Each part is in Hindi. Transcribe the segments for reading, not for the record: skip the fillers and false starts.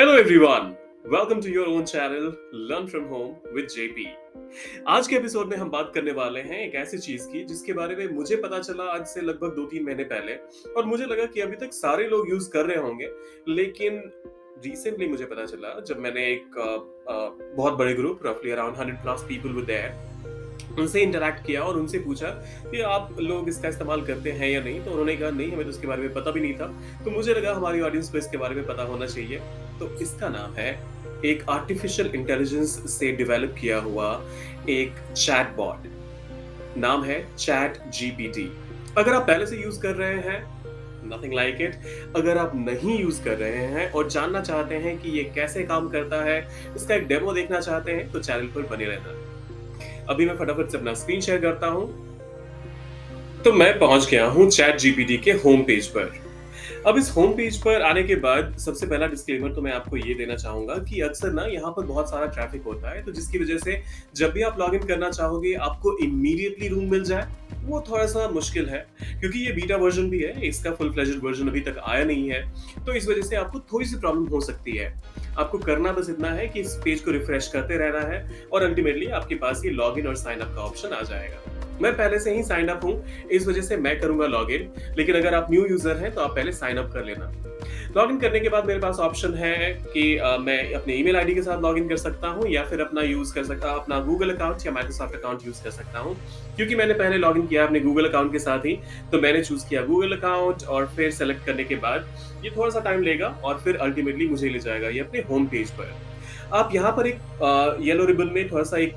Hello everyone, welcome to your own channel Learn from Home with JP। आज के एपिसोड में हम बात करने वाले हैं एक ऐसी चीज की जिसके बारे में मुझे पता चला आज से लगभग 2-3 महीने पहले और मुझे लगा कि अभी तक सारे लोग यूज कर रहे होंगे, लेकिन रिसेंटली मुझे पता चला जब मैंने एक बहुत बड़े ग्रुप रफली अराउंड 100+ पीपल विद देयर उनसे इंटरैक्ट किया और उनसे पूछा कि आप लोग इसका इस्तेमाल करते हैं या नहीं, तो उन्होंने कहा नहीं, हमें तो इसके बारे में पता भी नहीं था। तो मुझे लगा हमारी ऑडियंस को इसके बारे में पता होना चाहिए। तो इसका नाम है एक आर्टिफिशियल इंटेलिजेंस से डेवलप किया हुआ एक चैटबॉट। नाम है चैट जीपीटी। अगर आप पहले से यूज कर रहे हैं, नथिंग लाइक इट। अगर आप नहीं यूज कर रहे हैं और जानना चाहते हैं कि ये कैसे काम करता है, इसका एक डेमो देखना चाहते हैं, तो चैनल पर बने रहना। अभी मैं फटाफट से अपना स्क्रीन शेयर करता हूं। तो मैं पहुंच गया हूं चैट जीपीटी के होम पेज पर। अब इस होम पेज पर आने के बाद सबसे पहला डिस्क्लेमर तो मैं आपको ये देना चाहूंगा कि अक्सर ना यहाँ पर बहुत सारा ट्रैफिक होता है, तो जिसकी वजह से जब भी आप लॉग इन करना चाहोगे आपको इमीडिएटली रूम मिल जाए, वो थोड़ा सा मुश्किल है क्योंकि ये बीटा वर्जन भी है, इसका फुल फ्लेज्ड वर्जन अभी तक आया नहीं है। तो इस वजह से आपको थोड़ी सी प्रॉब्लम हो सकती है। आपको करना बस इतना है कि इस पेज को रिफ्रेश करते रहना है और अल्टीमेटली आपके पास ये लॉग इन और साइन अप का ऑप्शन आ जाएगा। मैं पहले से ही साइन अप हूं, इस वजह से मैं करूंगा लॉगिन, लेकिन अगर आप न्यू यूजर हैं तो आप पहले साइन अप कर लेना। लॉगिन करने के बाद मेरे पास ऑप्शन है कि मैं अपने ईमेल आईडी के साथ लॉगिन कर सकता हूं या फिर अपना गूगल अकाउंट या माइक्रोसॉफ्ट अकाउंट यूज कर सकता हूं। क्योंकि मैंने पहले लॉगिन किया अपने गूगल अकाउंट के साथ ही, तो मैंने चूज किया गूगल अकाउंट और फिर सेलेक्ट करने के बाद ये थोड़ा सा टाइम लेगा और फिर अल्टीमेटली मुझे ले जाएगा ये अपने होम पेज पर। आप यहाँ पर एक येलो रिबन में थोड़ा सा एक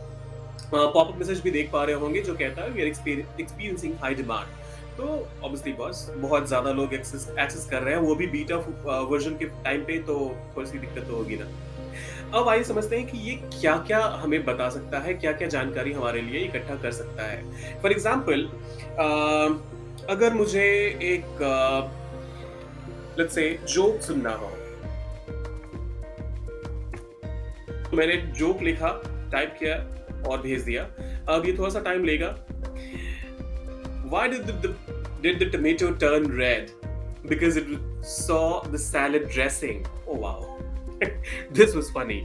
पॉपअप मैसेज भी देख पा रहे होंगे जो कहता है we are experiencing high demand. तो ऑब्वियसली बॉस बहुत ज्यादा लोग एक्सेस कर रहे हैं, वो भी बीटा वर्जन के टाइम पे, तो थोड़ी सी दिक्कत तो होगी ना। अब आइए समझते हैं कि ये क्या क्या हमें बता सकता है, क्या क्या जानकारी हमारे लिए इकट्ठा कर सकता है। फॉर एग्जाम्पल, अगर मुझे एक लेट्स से जोक सुनना हो, तो मैंने जोक लिखा, टाइप किया और भेज दिया। अब ये थोड़ा सा टाइम लेगा। Why did the tomato turn red? Because it saw the salad dressing. Oh wow. This was funny.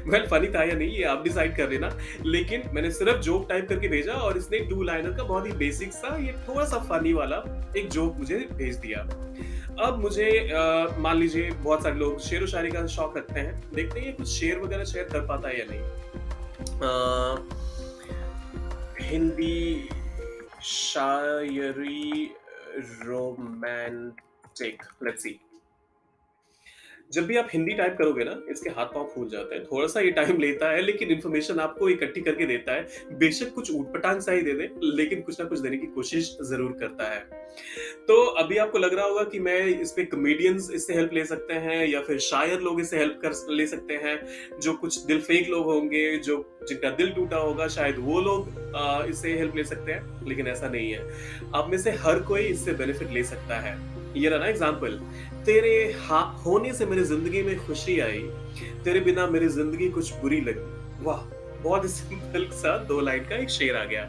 Well, funny था या नहीं ये आप डिसाइड कर लेना, लेकिन मैंने सिर्फ जोक टाइप करके भेजा और इसने 2 लाइनर का बहुत ही बेसिक सा ये थोड़ा सा फनी वाला एक जोक मुझे भेज दिया। अब मुझे मान लीजिए बहुत सारे लोग शेर व शायरी का शौक रखते हैं, देखते हैं ये कुछ शेर वगैरह शेयर कर पाता है या नहीं। हिंदी शायरी रोमांटिक, लेट्स सी। जब भी आप हिंदी टाइप करोगे ना, इसके हाथ पांव फूल जाते हैं। थोड़ा सा ये टाइम लेता है, लेकिन इन्फॉर्मेशन आपको इकट्ठी करके देता है। बेशक कुछ ऊटपटांग सा ही दे दे, लेकिन कुछ ना कुछ देने की कोशिश जरूर करता है। तो अभी आपको लग रहा होगा कि मैं इस पे कॉमेडियंस इससे हेल्प ले सकते हैं या फिर शायर लोग इससे हेल्प कर ले सकते हैं। जो कुछ दिल फेक लोग होंगे, जो जिनका दिल टूटा होगा, शायद वो लोग इससे हेल्प ले सकते हैं, लेकिन ऐसा नहीं है। आप में से हर कोई इससे बेनिफिट ले सकता है। ये रहा ना एग्जाम्पल, तेरे होने से मेरी जिंदगी में खुशी आई, तेरे बिना मेरी जिंदगी कुछ बुरी लगी। वाह, बहुत ही सिंपल सा 2 लाइन का एक शेर आ गया।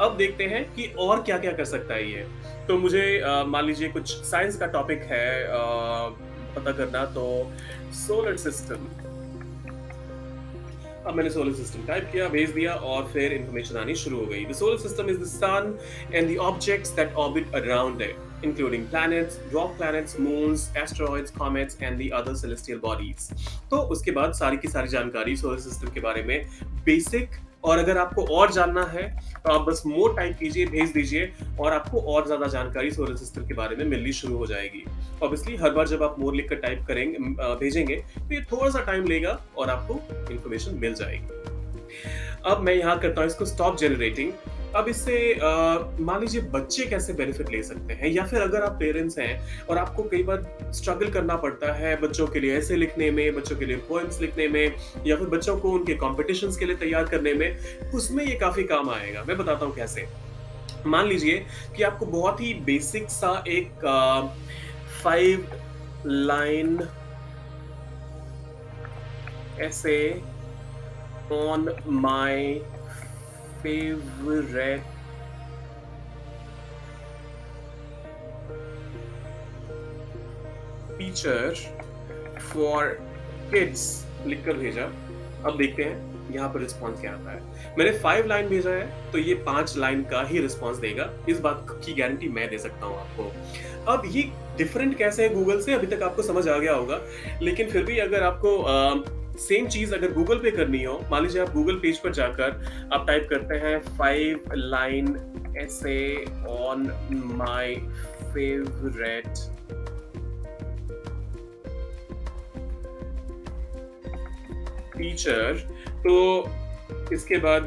अब देखते हैं कि और क्या क्या कर सकता है ये। तो मुझे मान लीजिए कुछ साइंस का टॉपिक है पता करना, तो सोलर सिस्टम। अब मैंने सोलर सिस्टम टाइप किया, भेज दिया और फिर इंफॉर्मेशन आनी शुरू हो गई। The solar system is the sun and the objects that orbit around it, including planets, dwarf planets, moons, asteroids, comets and the other celestial bodies। तो उसके बाद सारी की सारी जानकारी सोलर सिस्टम के बारे में बेसिक, और अगर आपको और जानना है तो आप बस मोर टाइप कीजिए, भेज दीजिए और आपको और ज्यादा जानकारी सोलर सिस्टम के बारे में मिलनी शुरू हो जाएगी। ऑब्वियसली हर बार जब आप मोर लिखकर टाइप करेंगे, भेजेंगे, तो ये थोड़ा सा टाइम लेगा और आपको इंफॉर्मेशन मिल जाएगी। अब मैं यहाँ करता हूँ इसको स्टॉप जनरेटिंग। अब इससे मान लीजिए बच्चे कैसे बेनिफिट ले सकते हैं, या फिर अगर आप पेरेंट्स हैं और आपको कई बार स्ट्रगल करना पड़ता है बच्चों के लिए ऐसे लिखने में, बच्चों के लिए पोएम्स लिखने में, या फिर बच्चों को उनके कॉम्पिटिशन्स के लिए तैयार करने में, उसमें ये काफी काम आएगा। मैं बताता हूँ कैसे। मान लीजिए कि आपको बहुत ही बेसिक सा एक 5 लाइन ऐसे on my favorite teacher for kids लिखकर भेजा। अब देखते हैं यहाँ पर रिस्पॉन्स क्या आता है। मैंने 5 लाइन भेजा है, तो ये 5 लाइन का ही रिस्पॉन्स देगा। इस बात की गारंटी मैं दे सकता हूँ आपको। अब ये डिफरेंट कैसे है गूगल से, अभी तक आपको समझ आ गया होगा। लेकिन फिर भी अगर आपको सेम चीज़ अगर गूगल पे करनी हो, मान लीजिए आप गूगल पेज पर जाकर आप टाइप करते हैं 5 line essay on my favourite teacher, तो इसके बाद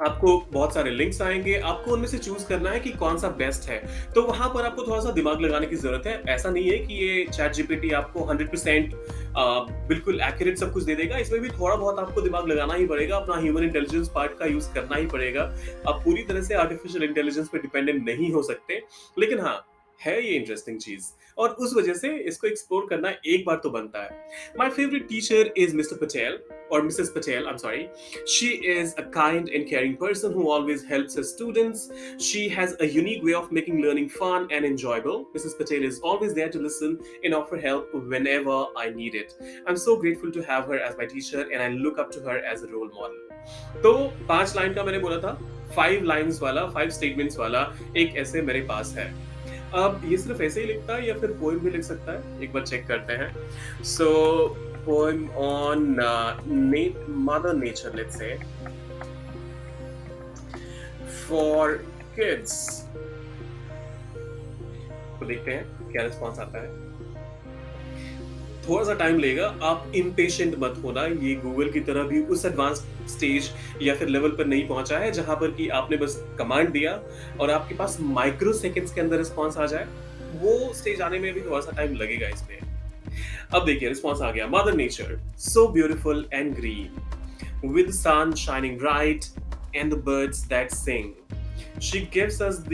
आपको बहुत सारे लिंक्स आएँगे, आपको उनमें से चूज़ करना है कि कौन-सा बेस्ट है। तो वहाँ पर आपको थोड़ा-सा दिमाग लगाने की ज़रूरत है। ऐसा नहीं है कि ये चैटजीपीटी आपको 100% बिल्कुल एक्यूरेट सब कुछ दे देगा। इसमें भी थोड़ा-बहुत आपको दिमाग लगाना ही पड़ेगा, अपना ह्यूमन इंटेलिजेंस पार्ट का यूज़ करना ही पड़ेगा। आप पूरी तरह से आर्टिफिशियल इंटेलिजेंस पे डिपेंडेंट नहीं हो सकते। लेकिन हाँ, है ये इंटरेस्टिंग चीज़ और उस वजह से इसको एक्सप्लोर करना एक बार तो बनता है। My favourite teacher is mister Patel or Mrs. Patel, I'm sorry. She is a kind and caring person who always helps her students. She has a unique way of making learning fun and enjoyable. Mrs. Patel is always there to listen and offer help whenever I need it. I'm so grateful to have her as my teacher and I look up to her as a role model. तो 5 लाइन का मैंने बोला था, 5 लाइन्स वाला, 5 स्टेटमेंट्स वाला एक ऐसे मेरे पास है। अब ये सिर्फ ऐसे ही लिखता है या फिर पोएम भी लिख सकता है? एक बार चेक करते हैं। सो poem on mother nature, let's say, for kids। तो देखते हैं क्या रिस्पॉन्स आता है। थोड़ा सा टाइम लेगा, आप इम्पेशेंट मत होना। ये गूगल की तरह भी उस एडवांस्ड स्टेज या फिर लेवल पर नहीं पहुंचा है जहां पर कि आपने बस कमांड दिया और आपके पास माइक्रो सेकेंड्स के अंदर रिस्पॉन्स आ जाए। वो स्टेज आने में भी थोड़ा सा टाइम लगेगा इसमें। अब देखिए रिस्पॉन्स आ गया। Mother nature so beautiful and green with sun shining bright and the birds that sing she gives us the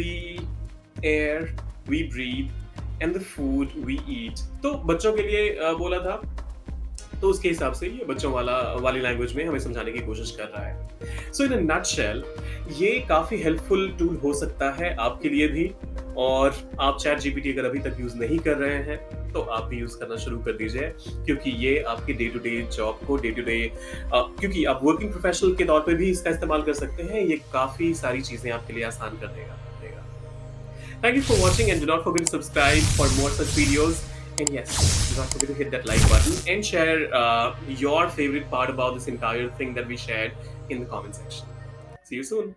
air we breathe and the food we eat. तो बच्चों के लिए बोला था, तो उसके हिसाब से ये बच्चों वाली लैंग्वेज में हमें समझाने की कोशिश कर रहा है। सो इन अ नटशेल ये काफी हेल्पफुल टूल हो सकता है आपके लिए भी। और आप चैट जीपीटी अगर अभी तक यूज नहीं कर रहे हैं तो आप भी यूज करना शुरू कर दीजिए, क्योंकि ये आपके डे टू डे जॉब को डे टू डे, क्योंकि आप वर्किंग प्रोफेशनल के तौर पे भी इसका इस्तेमाल कर सकते हैं। ये काफी सारी चीजें आपके लिए आसान कर देगा। Thank you for watching and do not forget to subscribe for more such videos. And yes, do not forget to hit that like button and share your favorite part about this entire thing that we shared in the comment section. See you soon.